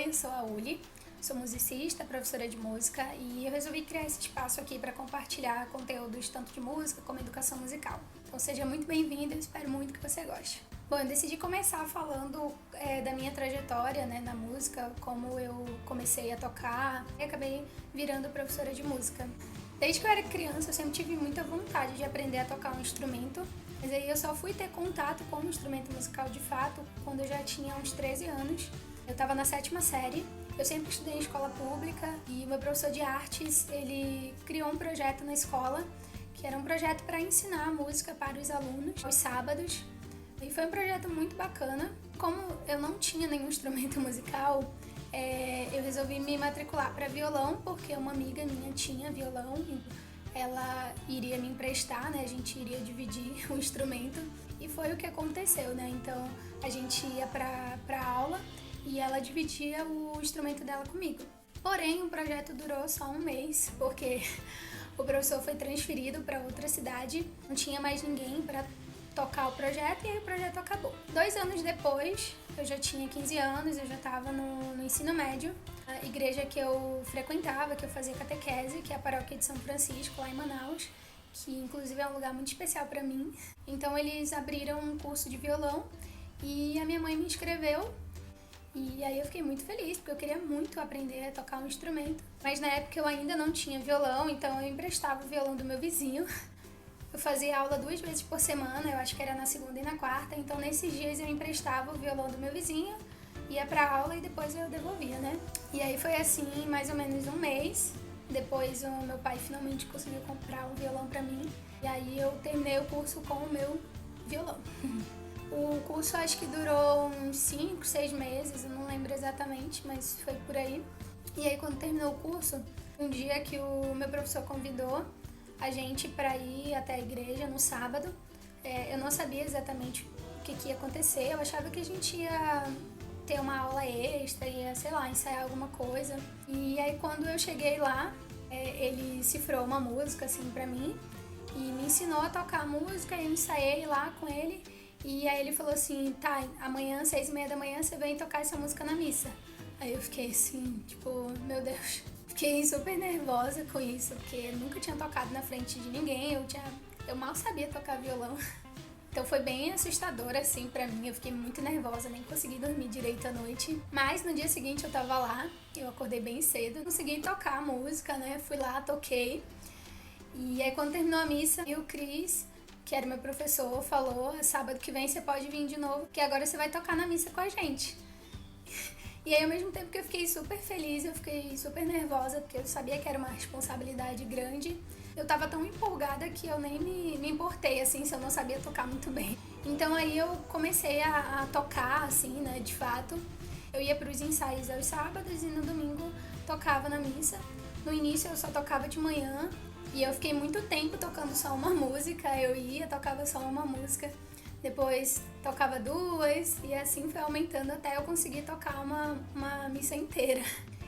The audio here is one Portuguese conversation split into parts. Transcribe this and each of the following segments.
eu sou a Uli, sou musicista, professora de música e eu resolvi criar esse espaço aqui para compartilhar conteúdos tanto de música como educação musical. Então seja muito bem-vindo, eu espero muito que você goste. Bom, eu decidi começar falando da minha trajetória, né, na música, como eu comecei a tocar e acabei virando professora de música. Desde que eu era criança, eu sempre tive muita vontade de aprender a tocar um instrumento, mas aí eu só fui ter contato com o instrumento musical de fato quando eu já tinha uns 13 anos. Eu estava na 7ª série, eu sempre estudei em escola pública e o meu professor de artes, ele criou um projeto na escola, que era um projeto para ensinar música para os alunos aos sábados. E foi um projeto muito bacana. Como eu não tinha nenhum instrumento musical, eu resolvi me matricular para violão, porque uma amiga minha tinha violão, ela iria me emprestar, né? A gente iria dividir o instrumento e foi o que aconteceu, né? Então a gente ia para aula e ela dividia o instrumento dela comigo. Porém, o projeto durou só um mês, porque o professor foi transferido para outra cidade, não tinha mais ninguém para tocar o projeto e aí o projeto acabou. 2 anos depois, eu já tinha 15 anos, eu já estava no ensino médio. A igreja que eu frequentava, que eu fazia catequese, que é a paróquia de São Francisco, lá em Manaus, que inclusive é um lugar muito especial para mim. Então eles abriram um curso de violão e a minha mãe me inscreveu. E aí eu fiquei muito feliz, porque eu queria muito aprender a tocar um instrumento. Mas na época eu ainda não tinha violão, então eu emprestava o violão do meu vizinho. Eu fazia aula 2 vezes por semana, eu acho que era na segunda e na quarta, então nesses dias eu emprestava o violão do meu vizinho, ia pra aula e depois eu devolvia, né? E aí foi assim, mais ou menos um mês. Depois o meu pai finalmente conseguiu comprar um violão pra mim, e aí eu terminei o curso com o meu violão. O curso acho que durou uns 5, 6 meses, eu não lembro exatamente, mas foi por aí. E aí quando terminou o curso, um dia que o meu professor convidou a gente para ir até a igreja no sábado, eu não sabia exatamente o que ia acontecer, eu achava que a gente ia ter uma aula extra, ia, sei lá, ensaiar alguma coisa. E aí quando eu cheguei lá, ele cifrou uma música assim pra mim e me ensinou a tocar a música, eu ensaiei lá com ele. E aí ele falou assim, tá, amanhã, 6h30 da manhã, você vem tocar essa música na missa. Aí eu fiquei assim, tipo, meu Deus. Fiquei super nervosa com isso, porque eu nunca tinha tocado na frente de ninguém, eu mal sabia tocar violão. Então foi bem assustador assim pra mim, eu fiquei muito nervosa, nem consegui dormir direito à noite. Mas no dia seguinte eu tava lá, eu acordei bem cedo, consegui tocar a música, né, fui lá, toquei. E aí quando terminou a missa, e o Cris, que era meu professor, falou, sábado que vem você pode vir de novo, que agora você vai tocar na missa com a gente. E aí ao mesmo tempo que eu fiquei super feliz, eu fiquei super nervosa, porque eu sabia que era uma responsabilidade grande. Eu tava tão empolgada que eu nem me importei, assim, se eu não sabia tocar muito bem. Então aí eu comecei a tocar, assim, né, de fato. Eu ia pros ensaios aos sábados e no domingo tocava na missa. No início eu só tocava de manhã, e eu fiquei muito tempo tocando só uma música, tocava só uma música, depois tocava 2, e assim foi aumentando até eu conseguir tocar uma missa inteira.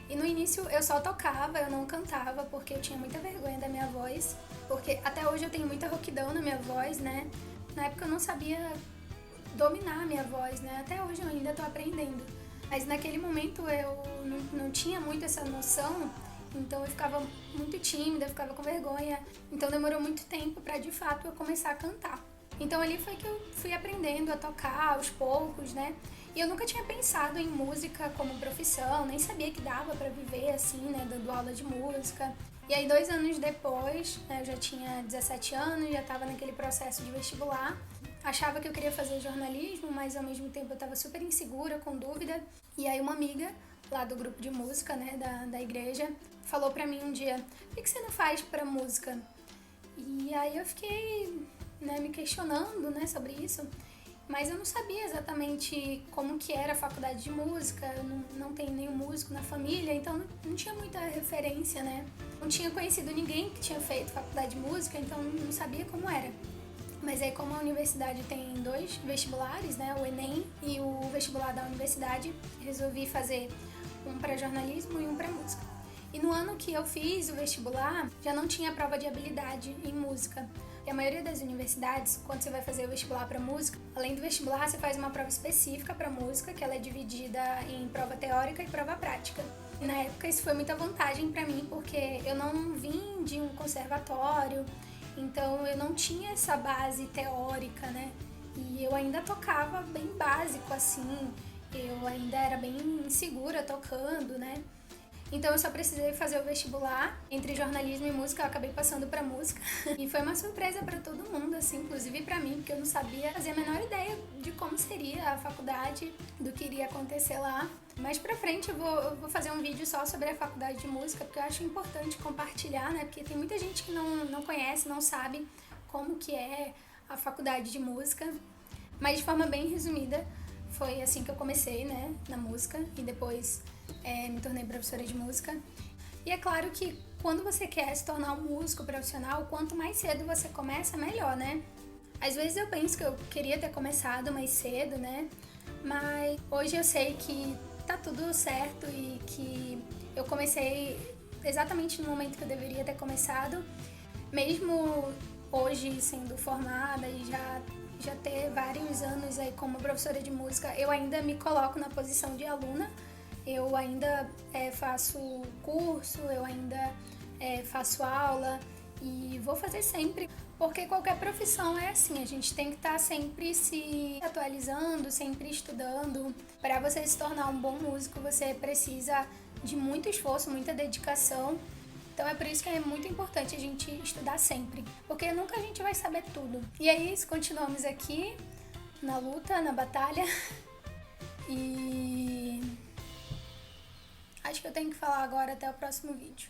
E no início eu só tocava, eu não cantava, porque eu tinha muita vergonha da minha voz, porque até hoje eu tenho muita rouquidão na minha voz, né? Na época eu não sabia dominar a minha voz, né? Até hoje eu ainda tô aprendendo. Mas naquele momento eu não tinha muito essa noção. Então eu ficava muito tímida, eu ficava com vergonha. Então demorou muito tempo pra de fato eu começar a cantar. Então ali foi que eu fui aprendendo a tocar aos poucos, né? E eu nunca tinha pensado em música como profissão, nem sabia que dava pra viver assim, né? Dando aula de música. E aí 2 anos depois, né, eu já tinha 17 anos, já tava naquele processo de vestibular. Achava que eu queria fazer jornalismo, mas ao mesmo tempo eu tava super insegura, com dúvida. E aí uma amiga lá do grupo de música, né, da igreja, falou pra mim um dia, por que você não faz pra música? E aí eu fiquei, né, me questionando, né, sobre isso, mas eu não sabia exatamente como que era a faculdade de música, eu não tenho nenhum músico na família, então não tinha muita referência, né, não tinha conhecido ninguém que tinha feito faculdade de música, então não sabia como era. Mas aí como a universidade tem 2 vestibulares, né, o Enem e o vestibular da universidade, resolvi fazer um para jornalismo e um para música. E no ano que eu fiz o vestibular, já não tinha prova de habilidade em música. E a maioria das universidades, quando você vai fazer o vestibular para música, além do vestibular, você faz uma prova específica para música, que ela é dividida em prova teórica e prova prática. E na época isso foi muita vantagem para mim, porque eu não vim de um conservatório, então eu não tinha essa base teórica, né? E eu ainda tocava bem básico, assim, eu ainda era bem insegura tocando, né? Então eu só precisei fazer o vestibular. Entre jornalismo e música eu acabei passando pra música. E foi uma surpresa pra todo mundo, assim, inclusive pra mim, porque eu não sabia fazer a menor ideia de como seria a faculdade, do que iria acontecer lá. Mais pra frente eu vou fazer um vídeo só sobre a faculdade de música, porque eu acho importante compartilhar, né? Porque tem muita gente que não conhece, não sabe como que é a faculdade de música. Mas de forma bem resumida, foi assim que eu comecei, né, na música, e depois me tornei professora de música. E é claro que quando você quer se tornar um músico profissional, quanto mais cedo você começa, melhor, né? Às vezes eu penso que eu queria ter começado mais cedo, né? Mas hoje eu sei que tá tudo certo e que eu comecei exatamente no momento que eu deveria ter começado. Mesmo hoje sendo formada e já ter vários anos aí como professora de música, eu ainda me coloco na posição de aluna. Eu ainda faço curso, eu ainda faço aula e vou fazer sempre, porque qualquer profissão é assim, a gente tem que estar sempre se atualizando, sempre estudando. Para você se tornar um bom músico, você precisa de muito esforço, muita dedicação. Então é por isso que é muito importante a gente estudar sempre, porque nunca a gente vai saber tudo. E é isso, continuamos aqui na luta, na batalha. E acho que eu tenho que falar agora até o próximo vídeo.